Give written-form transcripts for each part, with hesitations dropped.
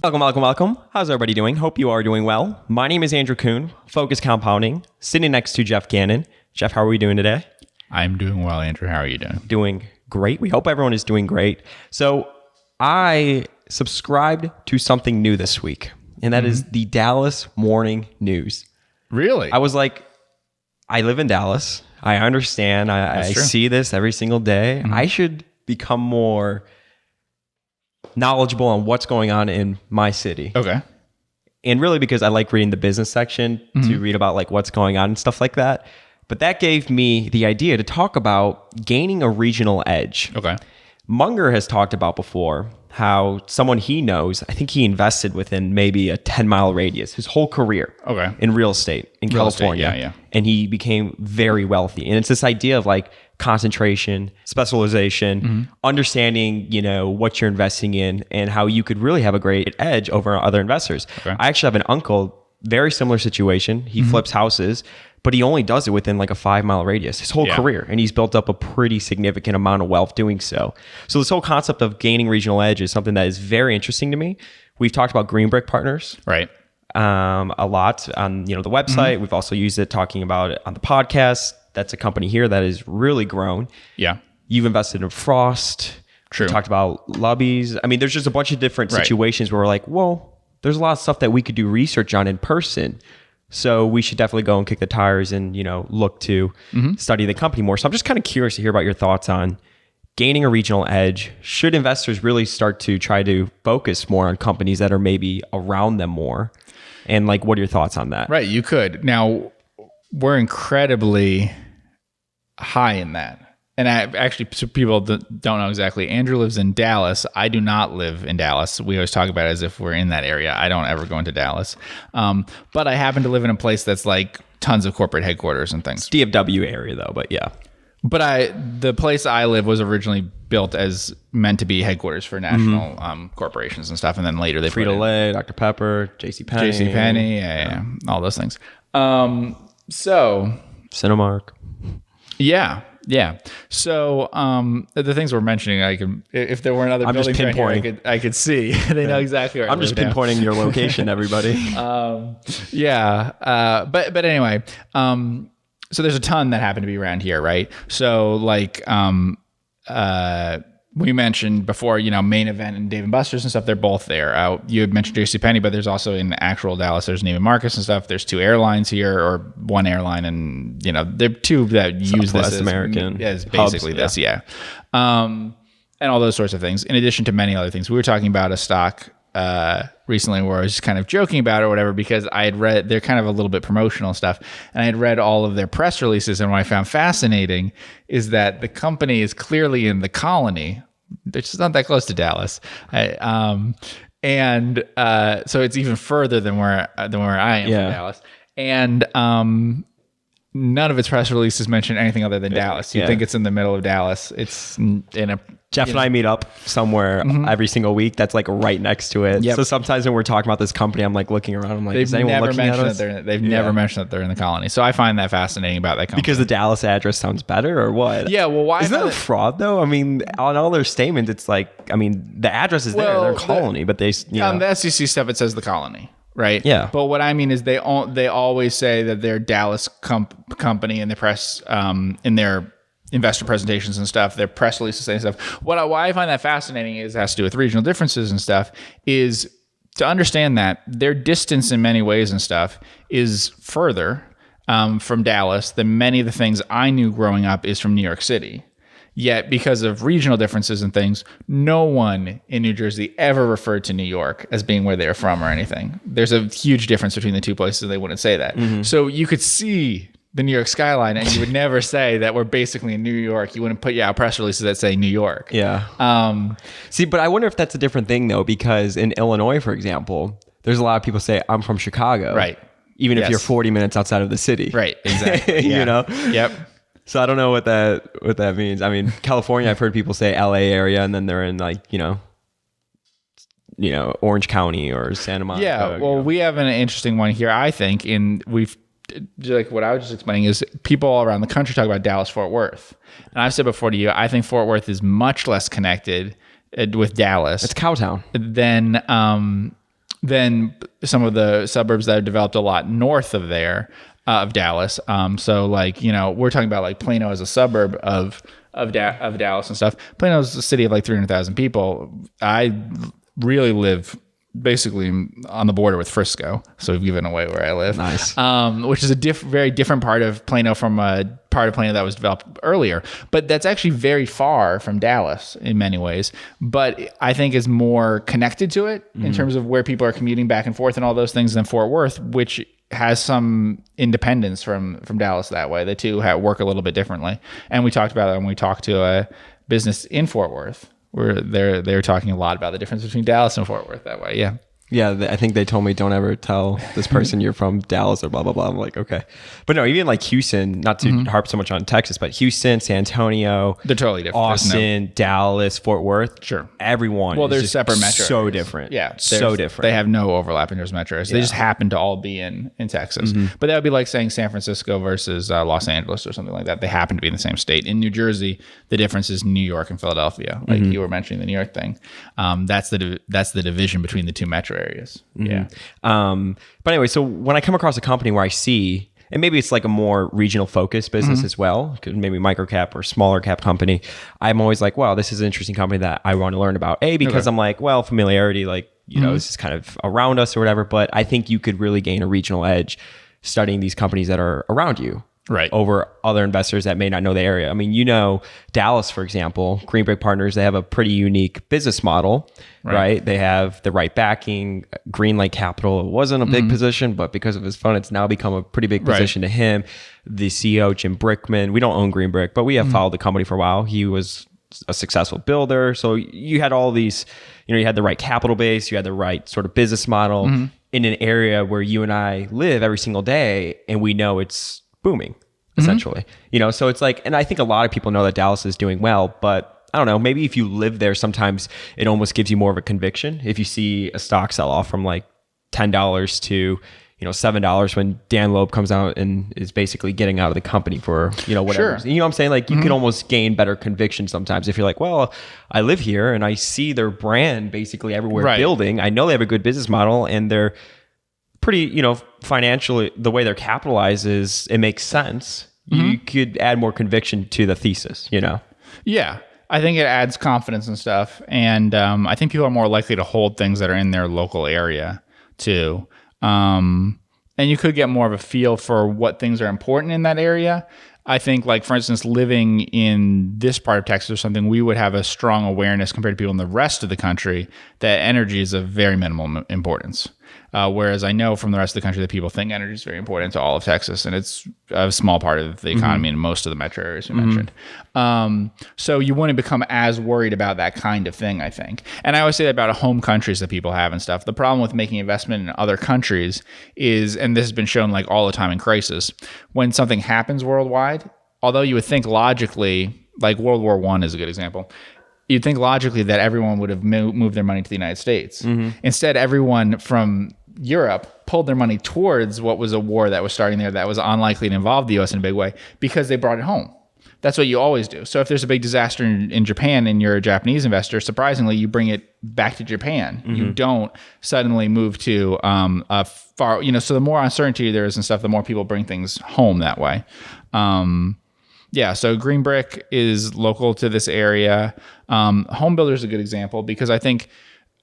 Welcome, welcome, welcome. How's everybody doing? Hope you are doing well. My name is Andrew Kuhn, Focus Compounding, sitting next to Geoff Gannon. Geoff, how are we doing today? I'm doing well, Andrew. How are you doing? Doing great. We hope everyone is doing great. So I subscribed to something new this week, and that is the Dallas Morning News. Really? I was like, I live in Dallas. I understand. I see this every single day. I should become more knowledgeable on what's going on in my city. Okay. And really because I like reading the business section to read about like what's going on and stuff like that. But that gave me the idea to talk about gaining a regional edge. Okay. Munger has talked about before how someone he knows, I think he invested within maybe a 10-mile radius his whole career in real estate in California. Yeah. And he became very wealthy. And it's this idea of like concentration, specialization, understanding, you know, what you're investing in and how you could really have a great edge over other investors. Okay. I actually have an uncle, very similar situation. He flips houses, but he only does it within like a 5-mile radius his whole career. And he's built up a pretty significant amount of wealth doing so. So this whole concept of gaining regional edge is something that is very interesting to me. We've talked about Green Brick Partners. Right. A lot on the website. We've also used it talking about it on the podcast. That's a company here that has really grown. Yeah. You've invested in Frost. True. We talked about Lubbies. I mean, there's just a bunch of different situations where we're like, well, there's a lot of stuff that we could do research on in person. So we should definitely go and kick the tires and, look to study the company more. So I'm just kind of curious to hear about your thoughts on gaining a regional edge. Should investors really start to try to focus more on companies that are maybe around them more? And like, what are your thoughts on that? Right. You could. Now, we're incredibly high in that. And actually, so people don't know exactly. Andrew lives in Dallas. I do not live in Dallas. We always talk about it as if we're in that area. I don't ever go into Dallas. But I happen to live in a place that's like tons of corporate headquarters and things. DFW area though, but yeah. But the place I live was originally built as meant to be headquarters for national corporations and stuff. And then later they Frito-Lay, Dr. Pepper, JCPenney. JCPenney, all those things. So Cinemark. Yeah. So the things we're mentioning, I can, if there weren't other buildings right here, I could see. They know exactly where I'm just pinpointing your location, everybody. But anyway, so there's a ton that happen to be around here, right? So like we mentioned before, Main Event and Dave & Buster's and stuff, they're both there. You had mentioned JCPenney, but there's also in actual Dallas, there's Neiman Marcus and stuff. There's 2 airlines here, or 1 airline, and, there are 2 that use this as basically hubs, this, and all those sorts of things, in addition to many other things. We were talking about a stock recently where I was just kind of joking about it or whatever, because I had read, they're kind of a little bit promotional stuff, and I had read all of their press releases, and what I found fascinating is that the company is clearly in the Colony. It's just not that close to Dallas. So it's even further than where I am from Dallas. And none of its press releases mention anything other than Dallas. You'd think it's in the middle of Dallas. It's in a... Geoff and I meet up somewhere every single week that's like right next to it. So sometimes when we're talking about this company, I'm like looking around. I'm like, is anyone looking at us? They've never mentioned that they're in the Colony. So I find that fascinating about that company. Because the Dallas address sounds better, or what? Yeah, well, why? Isn't that a fraud though? I mean, on all their statements, it's like, the address is there. They're Colony, but they... On the SEC stuff, it says the Colony. Right. Yeah. But what I mean is they always say that they're Dallas company in the press, in their investor presentations and stuff, their press releases and stuff. Why I find that fascinating is it has to do with regional differences and stuff, is to understand that their distance in many ways and stuff is further from Dallas than many of the things I knew growing up is from New York City. Yet, because of regional differences and things, no one in New Jersey ever referred to New York as being where they're from or anything. There's a huge difference between the 2 places, and they wouldn't say that. So you could see the New York skyline, and you would never say that we're basically in New York. You wouldn't put press releases that say New York. Yeah. See, but I wonder if that's a different thing, though, because in Illinois, for example, there's a lot of people say, I'm from Chicago. Right. Even if you're 40 minutes outside of the city. Right. Exactly. Yeah. Yep. So I don't know what that means. I mean, California, I've heard people say LA area, and then they're in like, Orange County or Santa Monica. Yeah. Well, we have an interesting one here, I think, like what I was just explaining is people all around the country talk about Dallas-Fort Worth. And I've said before to you, I think Fort Worth is much less connected with Dallas. It's Cowtown. Than than some of the suburbs that have developed a lot north of there, of Dallas. So like, we're talking about like Plano as a suburb of Dallas and stuff. Plano's a city of like 300,000 people. I really live basically on the border with Frisco, so we've given away where I live. Nice. Which is a very different part of Plano from a part of Plano that was developed earlier. But that's actually very far from Dallas in many ways. But I think is more connected to it in terms of where people are commuting back and forth and all those things than Fort Worth, which has some independence from Dallas that way. The two work a little bit differently. And we talked about it when we talked to a business in Fort Worth, where they're talking a lot about the difference between Dallas and Fort Worth that way. Yeah. Yeah, I think they told me don't ever tell this person you're from Dallas or blah, blah, blah. I'm like, okay. But no, even like Houston, not to harp so much on Texas, but Houston, San Antonio, they're totally different. Austin, Dallas, Fort Worth. Sure. Everyone. Well, is there's separate metros. So different. Yeah. So different. They have no overlap in those metros. They just happen to all be in Texas. But that would be like saying San Francisco versus Los Angeles or something like that. They happen to be in the same state. In New Jersey, the difference is New York and Philadelphia. Like you were mentioning the New York thing. That's the division between the two metro areas. Yeah. But anyway, so when I come across a company where I see, and maybe it's like a more regional focused business as well, maybe micro cap or smaller cap company, I'm always like, wow, this is an interesting company that I want to learn about. Because I'm like, well, familiarity, like, this is kind of around us or whatever, but I think you could really gain a regional edge studying these companies that are around you. Right. Over other investors that may not know the area. I mean, Dallas, for example, Green Brick Partners, they have a pretty unique business model, right? They have the right backing. Greenlight Capital, it wasn't a big position, but because of his fund, it's now become a pretty big position to him. The CEO, Jim Brickman, we don't own Green Brick, but we have followed the company for a while. He was a successful builder. So you had all these, you had the right capital base, you had the right sort of business model in an area where you and I live every single day, and we know it's booming, essentially. So it's like, and I think a lot of people know that Dallas is doing well, but I don't know, maybe if you live there, sometimes it almost gives you more of a conviction. If you see a stock sell off from like $10 to, $7 when Dan Loeb comes out and is basically getting out of the company for, whatever. Sure. You know what I'm saying? Like you can almost gain better conviction sometimes if you're like, well, I live here and I see their brand basically everywhere building. I know they have a good business model and they're pretty, financially, the way they're capitalized is, it makes sense. You could add more conviction to the thesis, Yeah. I think it adds confidence and stuff. And I think people are more likely to hold things that are in their local area too. And you could get more of a feel for what things are important in that area. I think, like, for instance, living in this part of Texas or something, we would have a strong awareness compared to people in the rest of the country that energy is of very minimal importance. Whereas I know from the rest of the country that people think energy is very important to all of Texas, and it's a small part of the economy in most of the metro areas you mentioned. So you wouldn't become as worried about that kind of thing, I think. And I always say that about home countries that people have and stuff. The problem with making investment in other countries is, and this has been shown like all the time in crisis, when something happens worldwide, although you would think logically, like World War I is a good example, you'd think logically that everyone would have moved their money to the United States. Instead, everyone from Europe pulled their money towards what was a war that was starting there that was unlikely to involve the U.S. in a big way because they brought it home. That's what you always do. So if there's a big disaster in Japan and you're a Japanese investor, surprisingly, you bring it back to Japan. You don't suddenly move to a far, so the more uncertainty there is and stuff, the more people bring things home that way. Yeah, so Green Brick is local to this area. Home Builder is a good example because I think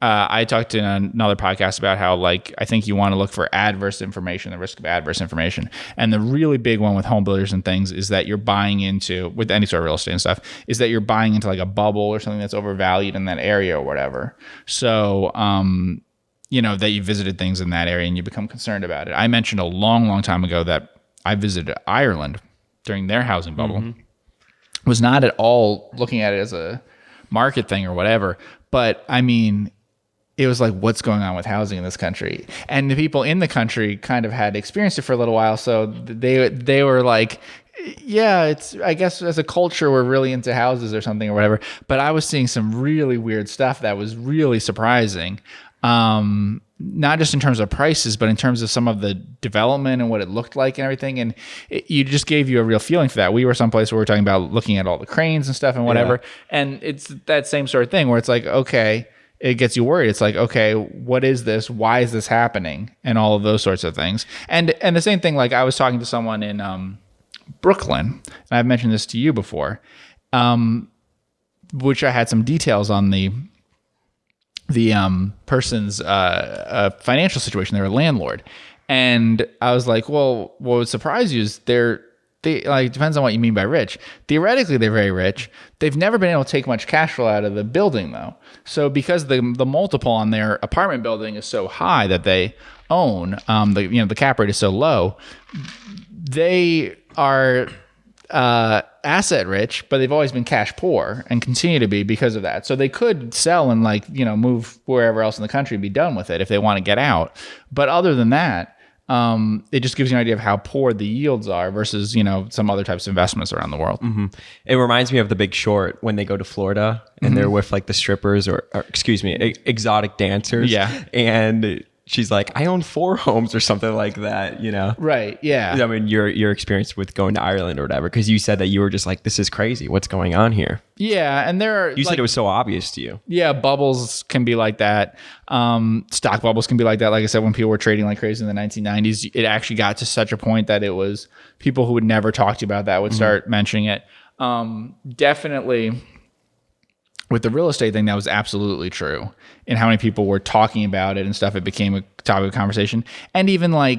I talked in another podcast about how, like, I think you want to look for adverse information, the risk of adverse information. And the really big one with home builders and things is that you're buying into, with any sort of real estate and stuff, is that you're buying into like a bubble or something that's overvalued in that area or whatever. So, that you visited things in that area and you become concerned about it. I mentioned a long, long time ago that I visited Ireland during their housing bubble. Was not at all looking at it as a market thing or whatever, but I mean, it was like, what's going on with housing in this country? And the people in the country kind of had experienced it for a little while, so they were like, yeah, it's, I guess as a culture we're really into houses or something or whatever. But I was seeing some really weird stuff that was really surprising. Not just in terms of prices, but in terms of some of the development and what it looked like and everything. And you just gave you a real feeling for that. We were someplace where we were talking about looking at all the cranes and stuff and whatever. Yeah. And it's that same sort of thing where it's like, okay, it gets you worried. It's like, okay, what is this? Why is this happening? And all of those sorts of things. And the same thing, like I was talking to someone in Brooklyn, and I've mentioned this to you before, which I had some details on the person's financial situation. They're a landlord. And I was like, well, what would surprise you is they like, depends on what you mean by rich. Theoretically, they're very rich. They've never been able to take much cash flow out of the building, though. So because the multiple on their apartment building is so high that they own, the cap rate is so low, they are asset rich, but they've always been cash poor and continue to be because of that. So they could sell and move wherever else in the country and be done with it if they want to get out. But other than that, it just gives you an idea of how poor the yields are versus, some other types of investments around the world. Mm-hmm. It reminds me of The Big Short when they go to Florida and they're with the strippers or exotic dancers. Yeah. And she's like, I own 4 homes or something like that, Right. Yeah. I mean, your experience with going to Ireland or whatever, because you said that you were just like, this is crazy. What's going on here? Yeah. And you said it was so obvious to you. Yeah. Bubbles can be like that. Stock bubbles can be like that. Like I said, when people were trading like crazy in the 1990s, it actually got to such a point that it was people who would never talk to you about that would start mentioning it. Definitely. With the real estate thing, that was absolutely true. And how many people were talking about it and stuff, it became a topic of conversation. And even I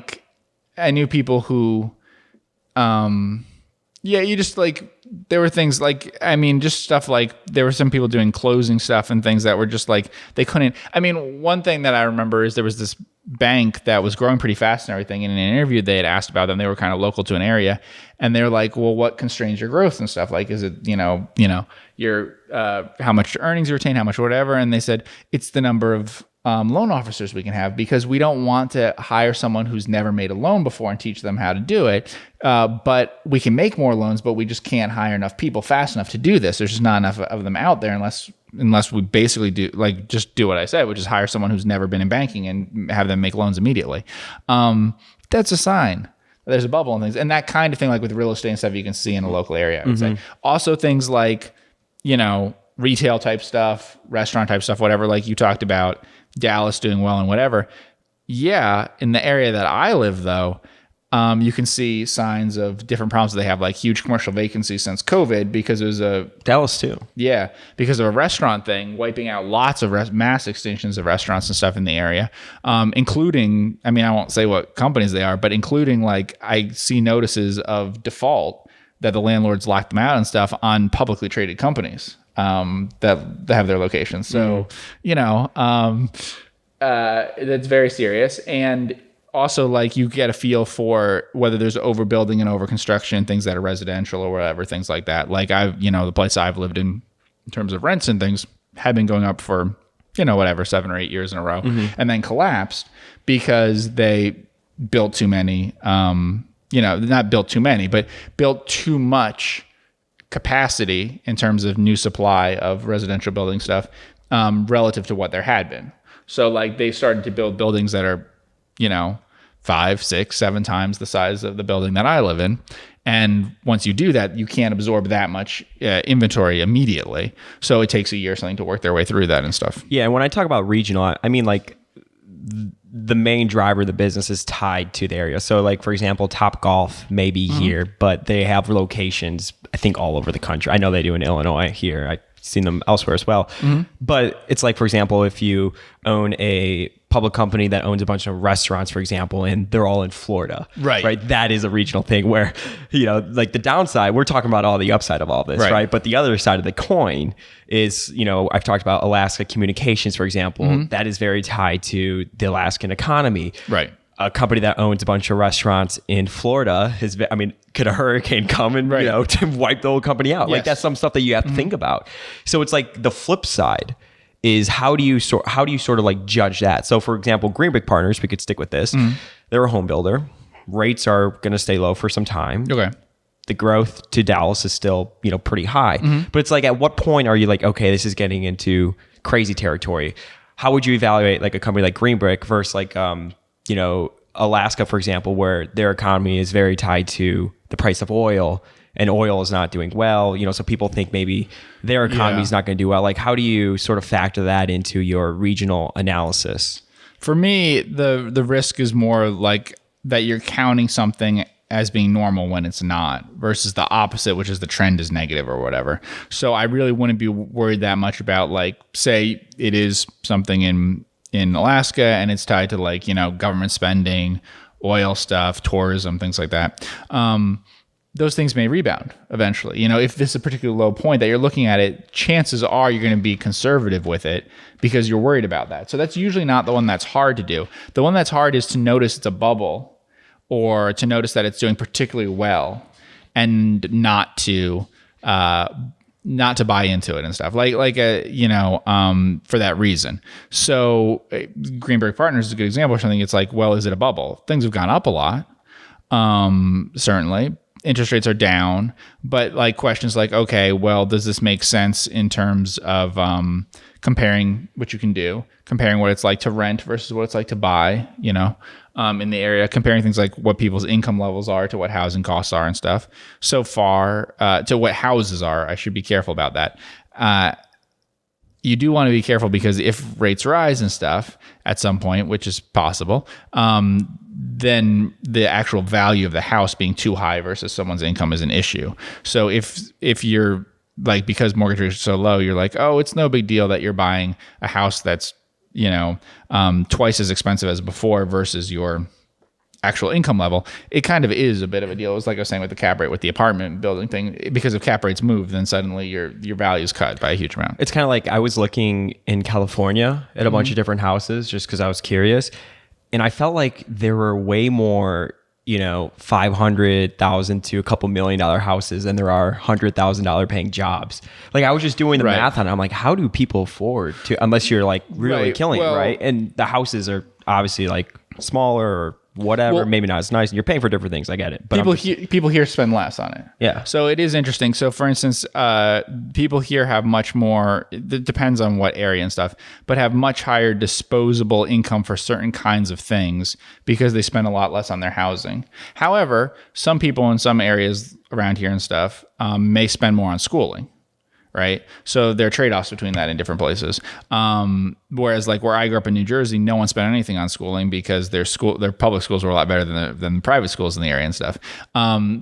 knew people who, you just there were things just stuff there were some people doing closing stuff and things that were just they couldn't. I mean, one thing that I remember is there was this bank that was growing pretty fast and everything. And in an interview, they had asked about them. They were kind of local to an area. And they're like, well, what constrains your growth and stuff? Is it, your how much earnings you retain, how much whatever. And they said, it's the number of loan officers we can have, because we don't want to hire someone who's never made a loan before and teach them how to do it. But we can make more loans, but we just can't hire enough people fast enough to do this. There's just not enough of them out there unless we basically do just do what I said, which is hire someone who's never been in banking and have them make loans immediately. That's a sign. There's a bubble and things, and that kind of thing, with real estate and stuff, you can see in a local area, I would say. Also things retail type stuff, restaurant type stuff, whatever, like you talked about, Dallas doing well and whatever. Yeah. In the area that I live though, you can see signs of different problems. They have huge commercial vacancies since COVID because it was Dallas too. Yeah. Because of a restaurant thing, wiping out lots of mass extinctions of restaurants and stuff in the area, including, I won't say what companies they are, but including I see notices of default that the landlords locked them out and stuff on publicly traded companies that have their locations. So, that's very serious. And also you get a feel for whether there's overbuilding and overconstruction, things that are residential or whatever, things like that. The place I've lived in terms of rents and things have been going up for, 7 or 8 years in a row, and then collapsed because they built too many, not built too many, but built too much capacity in terms of new supply of residential building stuff relative to what there had been. So they started to build buildings that are, 5, 6, 7 times the size of the building that I live in. And once you do that, you can't absorb that much inventory immediately. So it takes a year or something to work their way through that and stuff. Yeah. And when I talk about regional, I mean the main driver of the business is tied to the area. So for example, Top Golf may be here, but they have locations, I think, all over the country. I know they do in Illinois here. I've seen them elsewhere as well. But it's for example, if you own a public company that owns a bunch of restaurants, for example, and they're all in Florida, right? That is a regional thing where, the downside, we're talking about all the upside of all this, right? But the other side of the coin is, I've talked about Alaska Communications, for example, that is very tied to the Alaskan economy. Right. A company that owns a bunch of restaurants in Florida could a hurricane come and, to wipe the whole company out? Yes. That's some stuff that you have to think about. So it's the flip side is how do you sort of judge that? So for example, Green Brick Partners, we could stick with this. They're a home builder. Rates are going to stay low for some time. Okay. The growth to Dallas is still, pretty high. But it's at what point are you okay, this is getting into crazy territory? How would you evaluate a company like Green Brick versus Alaska, for example, where their economy is very tied to the price of oil and oil is not doing well, so people think maybe their economy is not going to do well. Like, how do you sort of factor that into your regional analysis? For me, the risk is more like that you're counting something as being normal when it's not, versus the opposite, which is the trend is negative or whatever. So I really wouldn't be worried that much about, like, say it is something in Alaska and it's tied to, like, government spending, oil stuff, tourism, things like that. Those things may rebound eventually. If this is a particularly low point that you're looking at it, chances are you're going to be conservative with it because you're worried about that. So that's usually not the one that's hard to do. The one that's hard is to notice it's a bubble, or to notice that it's doing particularly well, and not to buy into it and stuff for that reason. So Greenberg Partners is a good example of something. It's like, well, is it a bubble? Things have gone up a lot. Certainly interest rates are down, but like questions like, okay, well, does this make sense in terms of comparing what you can do, comparing what it's like to rent versus what it's like to buy, in the area, comparing things like what people's income levels are to what housing costs are and stuff. So far, to what houses are, I should be careful about that. You do want to be careful because if rates rise and stuff at some point, which is possible, then the actual value of the house being too high versus someone's income is an issue. So if you're like, because mortgage rates are so low, you're like, oh, it's no big deal that you're buying a house that's twice as expensive as before versus your actual income level, it kind of is a bit of a deal. It was like I was saying with the cap rate with the apartment building thing, because if cap rates move, then suddenly your value is cut by a huge amount. It's kind of like I was looking in California at a bunch of different houses just because I was curious, and I felt like there were way more $500,000 to a couple $1 million houses than there are $100,000 paying jobs. Like, I was just doing the math on it. I'm like, how do people afford to, unless you're like really killing it, right? And the houses are obviously like smaller or whatever, maybe not as nice, and you're paying for different things. I get it. But people here spend less on it. Yeah. So it is interesting. So for instance, people here have much more, it depends on what area and stuff, but have much higher disposable income for certain kinds of things because they spend a lot less on their housing. However, some people in some areas around here and stuff may spend more on schooling. Right. So there are trade-offs between that in different places. Whereas like where I grew up in New Jersey, no one spent anything on schooling because their public schools were a lot better than the private schools in the area and stuff.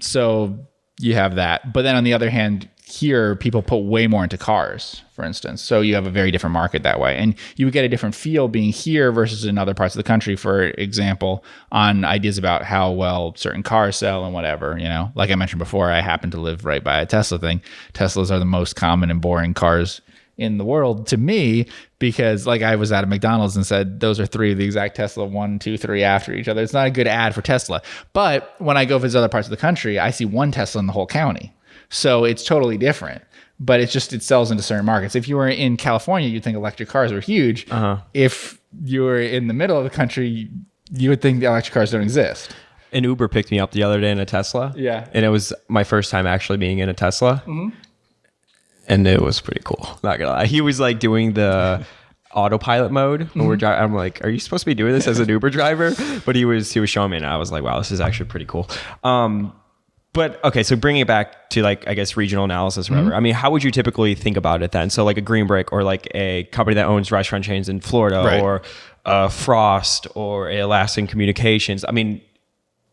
So you have that. But then on the other hand, here people put way more into cars, for instance. So you have a very different market that way. And you would get a different feel being here versus in other parts of the country, for example, on ideas about how well certain cars sell and whatever, Like I mentioned before, I happen to live right by a Tesla thing. Teslas are the most common and boring cars in the world to me, because like I was at a McDonald's and said, those are three of the exact Tesla, 1, 2, 3 after each other. It's not a good ad for Tesla. But when I go visit other parts of the country, I see one Tesla in the whole county. So it's totally different, but it sells into certain markets. If you were in California, you'd think electric cars were huge. If you were in the middle of the country, you would think the electric cars don't exist. An Uber picked me up the other day in a Tesla. Yeah. And it was my first time actually being in a Tesla. And it was pretty cool. Not gonna lie. He was like doing the autopilot mode when we're driving. I'm like, are you supposed to be doing this as an Uber driver? But he was showing me, and I was like, wow, this is actually pretty cool. But okay, so bringing it back to like, I guess, regional analysis or whatever. I mean, how would you typically think about it then? So like a Green Brick, or like a company that owns restaurant chains in Florida, or Frost, or a Alaskan Communications. I mean,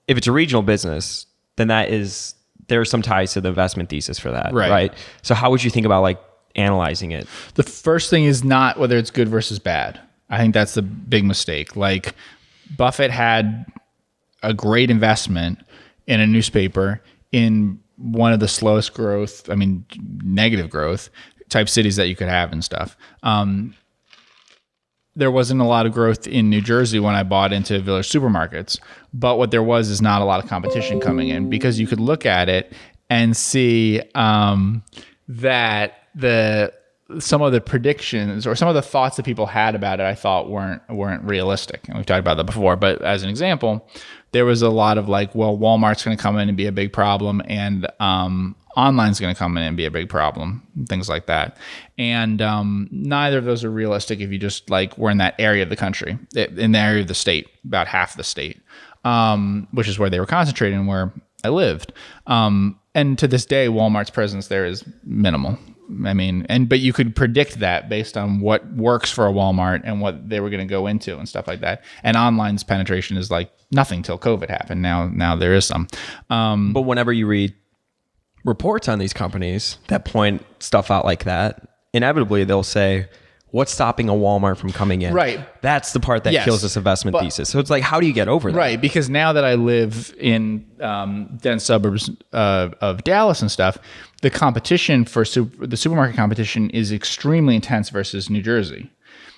if it's a regional business, then there are some ties to the investment thesis for that, right? So how would you think about like analyzing it? The first thing is not whether it's good versus bad. I think that's the big mistake. Like Buffett had a great investment in a newspaper in one of the slowest growth, negative growth type cities that you could have and stuff. There wasn't a lot of growth in New Jersey when I bought into Village Supermarkets, but what there was is not a lot of competition coming in, because you could look at it and see that some of the predictions or some of the thoughts that people had about it, I thought weren't realistic. And we've talked about that before, but as an example, there was a lot of like, well, Walmart's going to come in and be a big problem, and online's going to come in and be a big problem, things like that. And neither of those are realistic if you just like were in that area of the country, in the area of the state, about half the state, which is where they were concentrated and where I lived. And to this day, Walmart's presence there is minimal. I mean, but you could predict that based on what works for a Walmart and what they were going to go into and stuff like that. And online's penetration is like nothing till COVID happened. Now there is some. But whenever you read reports on these companies that point stuff out like that, inevitably they'll say, what's stopping a Walmart from coming in? Right. That's the part that kills this investment thesis. So it's like, how do you get over that? Right. Because now that I live in dense suburbs of Dallas and stuff, the competition for the supermarket competition is extremely intense versus New Jersey.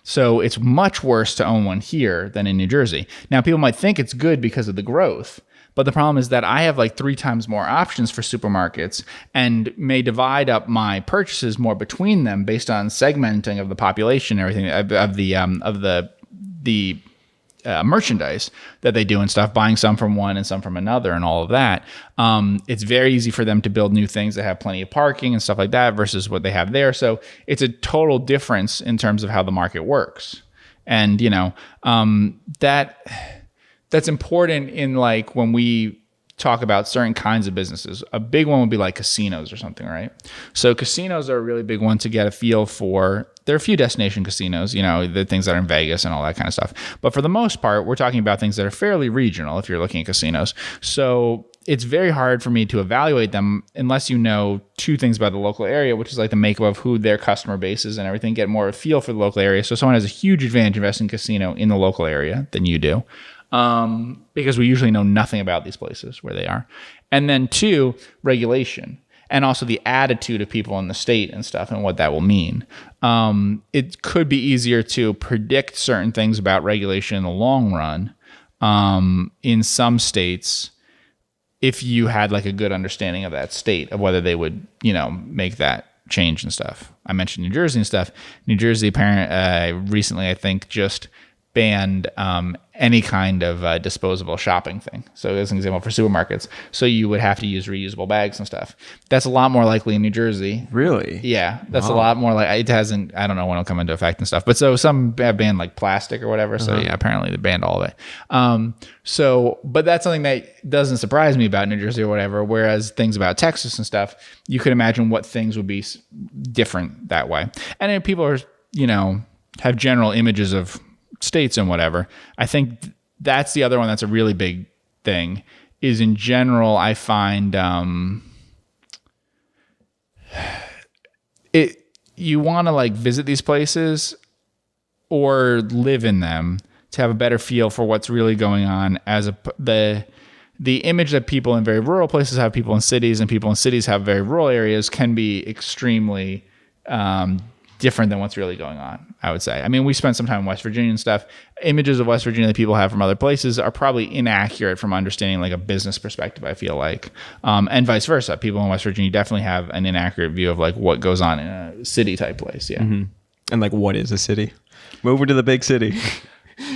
So it's much worse to own one here than in New Jersey. Now, people might think it's good because of the growth. But the problem is that I have like 3 times more options for supermarkets and may divide up my purchases more between them based on segmenting of the population, everything of the merchandise that they do and stuff, buying some from one and some from another and all of that. It's very easy for them to build new things that have plenty of parking and stuff like that versus what they have there. So it's a total difference in terms of how the market works. And, that's important in like when we talk about certain kinds of businesses. A big one would be like casinos or something, right? So casinos are a really big one to get a feel for. There are a few destination casinos, the things that are in Vegas and all that kind of stuff. But for the most part, we're talking about things that are fairly regional if you're looking at casinos. So it's very hard for me to evaluate them unless you know 2 things about the local area, which is like the makeup of who their customer base is and everything, get more of a feel for the local area. So someone has a huge advantage investing in casino in the local area than you do. Because we usually know nothing about these places where they are. And then 2, regulation, and also the attitude of people in the state and stuff and what that will mean. It could be easier to predict certain things about regulation in the long run in some states if you had like a good understanding of that state, of whether they would, make that change and stuff. I mentioned New Jersey and stuff. New Jersey recently, I think, just banned any kind of disposable shopping thing. So as an example for supermarkets. So you would have to use reusable bags and stuff. That's a lot more likely in New Jersey. Really? Yeah. That's a lot more like, it hasn't, I don't know when it'll come into effect and stuff. But so some have banned like plastic or whatever. So yeah, apparently they banned all of it. But that's something that doesn't surprise me about New Jersey or whatever. Whereas things about Texas and stuff, you could imagine what things would be different that way. And if people are, have general images of states and whatever, I think that's the other one that's a really big thing, is in general, I find you want to like visit these places or live in them to have a better feel for what's really going on, as the image that people in very rural places have, people in cities, and people in cities have very rural areas, can be extremely different than what's really going on, I would say. I mean, we spent some time in West Virginia and stuff. Images of West Virginia that people have from other places are probably inaccurate from understanding like a business perspective, I feel like. And vice versa. People in West Virginia definitely have an inaccurate view of like what goes on in a city type place. Yeah. Mm-hmm. And like, what is a city? Move over to the big city.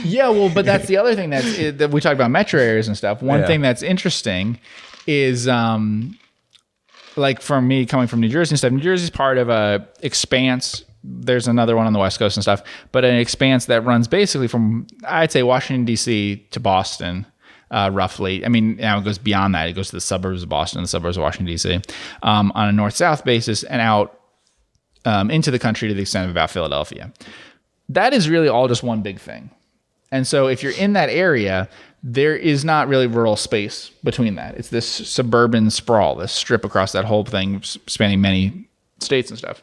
Yeah, well, but that's the other thing that we talk about metro areas and stuff. One thing that's interesting is like for me coming from New Jersey and stuff, New Jersey's part of a expanse. There's another one on the West Coast and stuff, but an expanse that runs basically from, I'd say, Washington, D.C. to Boston, roughly. I mean, now it goes beyond that. It goes to the suburbs of Boston, the suburbs of Washington, D.C., on a north-south basis, and out into the country to the extent of about Philadelphia. That is really all just one big thing. And so if you're in that area, there is not really rural space between that. It's this suburban sprawl, this strip across that whole thing, spanning many states and stuff.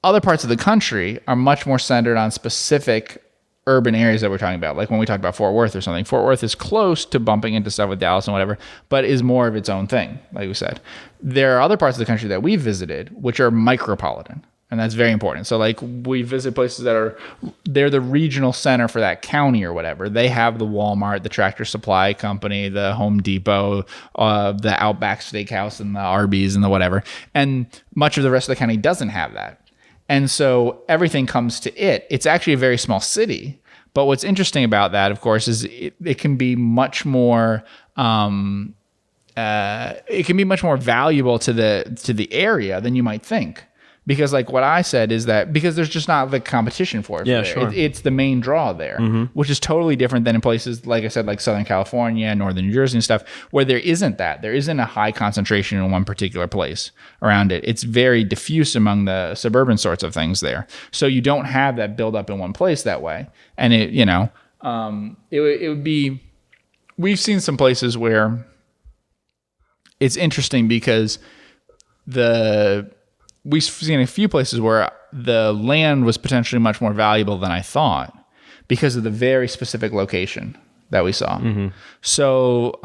Other parts of the country are much more centered on specific urban areas that we're talking about. Like when we talk about Fort Worth or something, Fort Worth is close to bumping into stuff with Dallas and whatever, but is more of its own thing, like we said. There are other parts of the country that we've visited, which are micropolitan. And that's very important. So like we visit places that they're the regional center for that county or whatever. They have the Walmart, the Tractor Supply Company, the Home Depot, the Outback Steakhouse and the Arby's and the whatever. And much of the rest of the county doesn't have that. And so everything comes to it. It's actually a very small city. But what's interesting about that, of course, is it can be much more valuable to the area than you might think. Because like what I said is that because there's just not the competition for it. Yeah, sure. It's the main draw there, which is totally different than in places, like I said, like Southern California, Northern New Jersey and stuff, where there isn't that. There isn't a high concentration in one particular place around it. It's very diffuse among the suburban sorts of things there. So you don't have that buildup in one place that way. And it, you know, it would be, we've seen some places where it's interesting because we've seen a few places where the land was potentially much more valuable than I thought because of the very specific location that we saw. So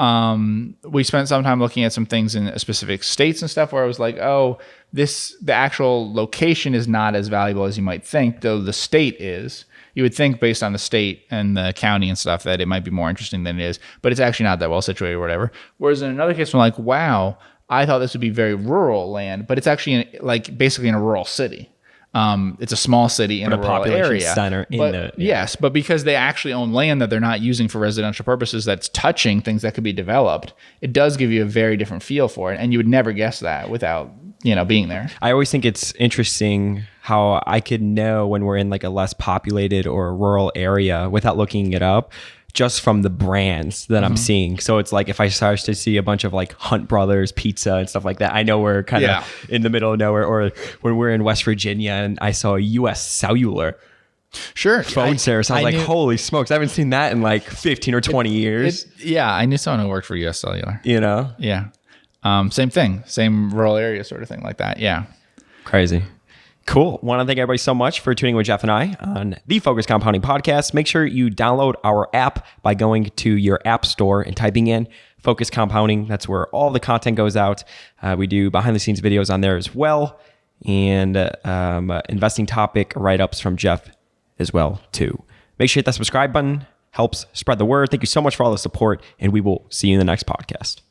we spent some time looking at some things in specific states and stuff where I was like, oh, the actual location is not as valuable as you might think, though the state is. You would think based on the state and the county and stuff that it might be more interesting than it is, but it's actually not that well situated or whatever. Whereas in another case, we're like, wow, I thought this would be very rural land, but it's actually basically in a rural city. It's a small city in a rural area. Center Yes, but because they actually own land that they're not using for residential purposes, that's touching things that could be developed, it does give you a very different feel for it, and you would never guess that without being there. I always think it's interesting how I could know when we're in like a less populated or a rural area without looking it up, just from the brands that I'm seeing. So it's like if I start to see a bunch of like Hunt Brothers pizza and stuff like that, I know we're kind of in the middle of nowhere. Or when we're in West Virginia and I saw a US Cellular phone service, I was like, holy smokes, I haven't seen that in like 15 or 20 years. I knew someone who worked for US Cellular. Yeah. Same thing, same rural area sort of thing like that. Yeah. Crazy. Cool. Want to thank everybody so much for tuning with Geoff and I on the Focus Compounding Podcast. Make sure you download our app by going to your app store and typing in Focus Compounding. That's where all the content goes out. We do behind the scenes videos on there as well, and investing topic write-ups from Geoff as well too. Make sure you hit that subscribe button. Helps spread the word. Thank you so much for all the support, and we will see you in the next podcast.